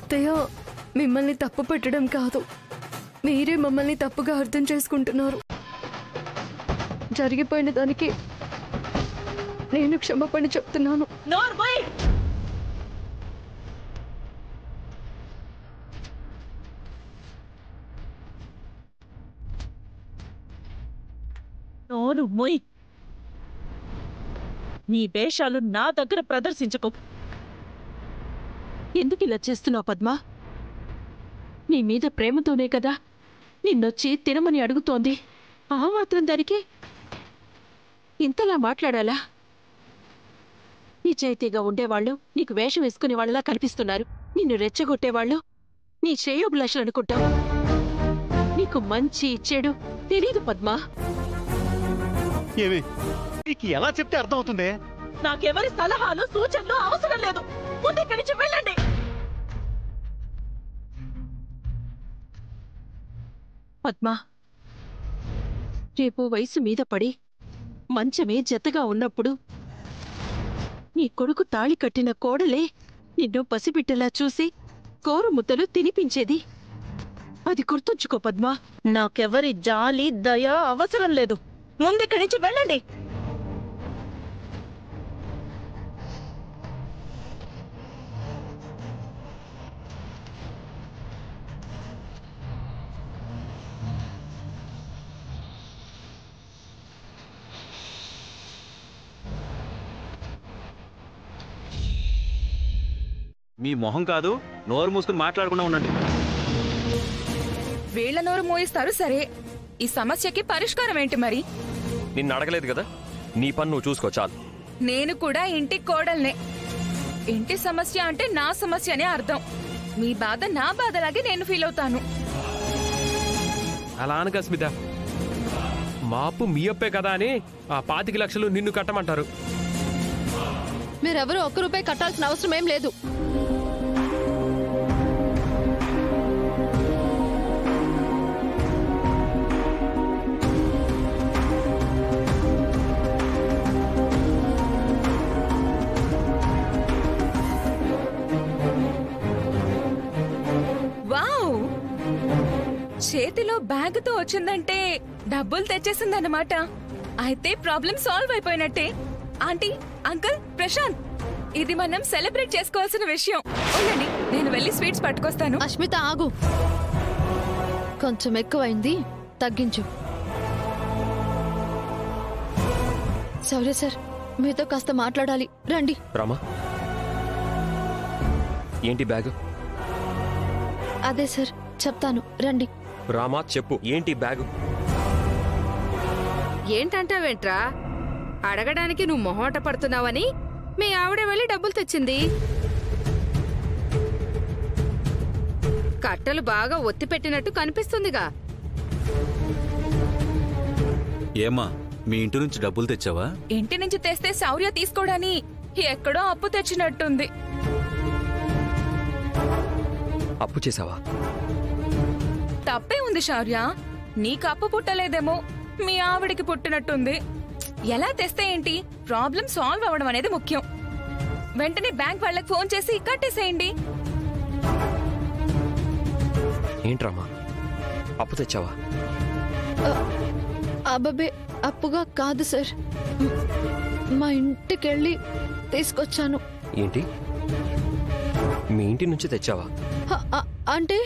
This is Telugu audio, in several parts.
అత్తయ్య మిమ్మల్ని తప్పు పెట్టడం కాదు, మీరే మమ్మల్ని తప్పుగా అర్థం చేసుకుంటున్నారు. జరిగిపోయిన దానికి నేను క్షమాపణ చెప్తున్నాను. నోరు మొయ్. నీ వేషాలు నా దగ్గర ప్రదర్శించకు. ఎందుకు ఇలా చేస్తున్నావు పద్మా? నీ మీద ప్రేమతోనే కదా నిన్నొచ్చి తినమని అడుగుతోంది. ఆ మాత్రం దానికి ఇంతలా మాట్లాడాలా? నిజాయితీగా ఉండేవాళ్ళు నీకు వేషం వేసుకునే వాళ్ళలా కనిపిస్తున్నారు. నిన్ను రెచ్చగొట్టేవాళ్ళు నీ శ్రేయోభిలాషులు అనుకుంటావు. నీకు మంచి చెడు తెలీదు పద్మా. ఎలా చెప్తే అర్థం అవుతుంది? నాకెవరి సలహాలు సూచనలు అవసరం లేదు. ముందు ఇక్కడి నుంచి వెళ్ళండి. పద్మా, రేపు వయసు మీద పడి మంచమే జతగా ఉన్నప్పుడు నీ కొడుకు తాళి కట్టిన కోడలే నిన్ను పసిబిడ్డలా చూసి కోరుముద్దలు తినిపించేది. అది గుర్తుంచుకో పద్మా. నాకెవరి జాలి దయ అవసరం లేదు. ముందు ఇక్కడి నుంచి వెళ్ళండి. మీ మొహం కాదు, నోరు మూసుకుని మాట్లాడకుండా ఉండండి. వీళ్ల నోరు మోయిస్తారు సరే, ఈ సమస్యకి పరిష్కారం ఏంటి మరి? నిన్ను అడగలేదు కదా, నీ పని నువ్వు చూసుకో చాలు. నేను కూడా ఇంటి కోడల్నే. ఇంటి సమస్య అంటే నా సమస్య అనే అర్థం. మీ బాధ నా బాధలాగే నేను ఫీల్ అవుతాను. అలా అనగా స్మిత, మా అప్పు మీ అప్పే కదా అని ఆ 25 లక్షలు నిన్ను కట్టమంటారు. మీరెవరూ ₹1 కట్టాల్సిన అవసరం ఏం లేదు. చేతిలో బ్యాగ్తో వచ్చిందంటే డబ్బులు తెచ్చేసిందన్నమాట. అయితే ప్రాబ్లం సాల్వ్ అయిపోయినట్టే. ఆంటీ, అంకుల్, ప్రశాంత్, ఇది మనం సెలబ్రేట్ చేసుకోవాల్సిన విషయం. ఉండండి, నేను వెళ్ళి స్వీట్స్ పట్టుకొస్తాను. అష్మిత ఆగు, కొంచెం ఎక్కువైంది, తగ్గించు. శౌర్య సార్, మీతో కాస్త మాట్లాడాలి, రండి. రామా, ఏంటి బ్యాగ్? అదే సార్, చెప్తాను, రండి. రామా చెప్పు, ఏంటి బ్యాగు? ఏంటంటావేంట్రా? అడగడానికి నువ్వు మొహమాట పడుతున్నావని మీ ఆవిడ వెళ్ళి డబ్బులు తెచ్చింది. కట్టలు బాగా ఒత్తి పెట్టినట్టు కనిపిస్తుందిగా. ఏమా, మీ ఇంటి నుంచి డబ్బులు తెచ్చావా? ఇంటి నుంచి తెస్తే శౌర్య తీసుకోవడాని ఎక్కడో అప్పు తెచ్చినట్టుంది. అప్పు చేసావా? తప్పే ఉంది శౌర్య, నీకు అప్పు పుట్టలేదేమో, మీ ఆవిడికి పుట్టినట్టుంది. ఎలా తెస్తే ఏంటి, ప్రాబ్లం సాల్వ్ అవ్వడం అనేది ముఖ్యం. వెంటనే బ్యాంక్ వాళ్ళకి ఫోన్ చేసి కట్టేసేయండి. ఏంట్రామా, అప్పు తెచ్చావా? అబ్బే, అప్పుగా కాదు సార్, మా ఇంటికెళ్ళి తీసుకొచ్చాను. ఏంటి, మీ ఇంటి నుంచి తెచ్చావా? అంటే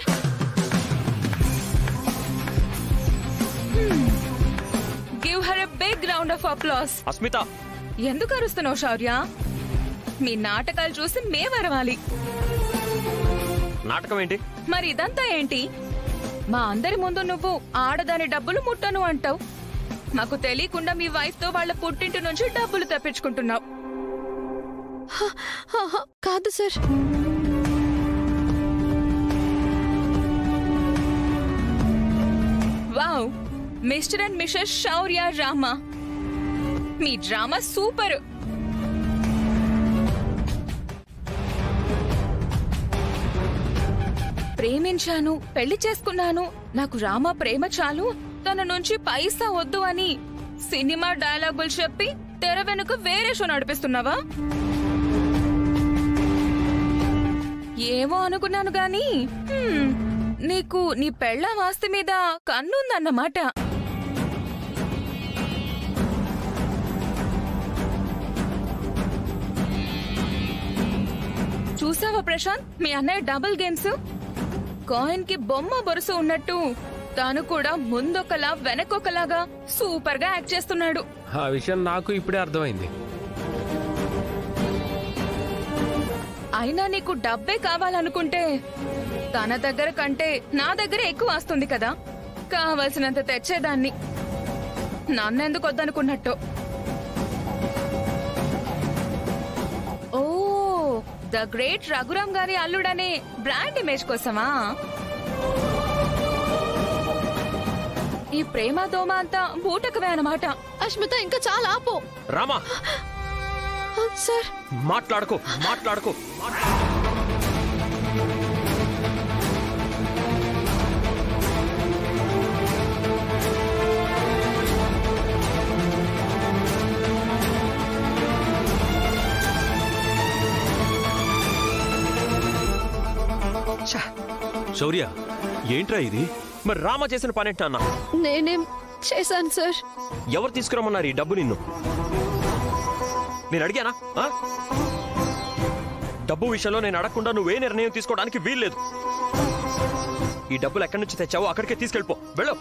give her a big round of applause. Asmita, ఎందుకు అరుస్తున్నావు శౌర్య? మీ నాటకాలు చూసి మేమరవాలి. నాటకం ఏంటి? మరి ఇదంతా ఏంటి? మా అందరి ముందు నువ్వు ఆడదాని డబ్బులు ముట్టను అంటావు. మాకు తెలియకుండా మీ వైఫ్ తో వాళ్ళ పుట్టింటి నుంచి డబ్బులు తెప్పించుకుంటున్నావు. కాదు sir, wow, mister and Mrs Shaurya Rama, me drama super. ప్రేమించాను, పెళ్లి చేసుకున్నాను, నాకు రామ ప్రేమ చాలు, తన నుంచి పైసా వద్దు అని సినిమా డైలాగులు చెప్పి తెర వెనుక వేరే షో నడిపిస్తున్నావా? ఏమో అనుకున్నాను గాని నీకు నీ పెళ్ళాం ఆస్తి మీద కన్నుందన్నమాట. చూసావా ప్రశాంత్, మీ అన్నయ్య డబుల్ గేమ్స్? కాయిన్ కి బొమ్మ బొరుసు ఉన్నట్టు తాను కూడా ముందొకలా వెనకొకలాగా సూపర్ గా యాక్ట్ చేస్తున్నాడు. ఆ విషయం నాకు ఇప్పుడే అర్థమైంది. అయినా నీకు డబ్బే కావాలనుకుంటే తన దగ్గర కంటే నా దగ్గర ఎక్కువ వస్తుంది కదా, కావలసినంత తెచ్చేదాన్ని. నన్నెందుకు వద్దనుకున్నట్టు. ఓ, ద గ్రేట్ రఘురామ్ గారి అల్లుడనే బ్రాండ్ ఇమేజ్ కోసమా? ఈ ప్రేమ దోమ అంతా బూటకవే అన్నమాట. అష్మిత, ఇంకా చాలా ఆపు. రామా, సార్ మాట్లాడుకో. శౌర్య, ఏంట్రా ఇది? మరి రామ చేసిన పనేంటా అన్న? నేనేం చేశాను సార్? ఎవరు తీసుకురమ్మన్నారు ఈ డబ్బు నిన్ను? నేను అడిగానా? డబ్బు విషయంలో నేను అడగకుండా నువ్వే నిర్ణయం తీసుకోవడానికి వీల్లేదు. ఈ డబ్బులు ఎక్కడి నుంచి తెచ్చావో అక్కడికే తీసుకెళ్ళిపో. వెళ్ళు.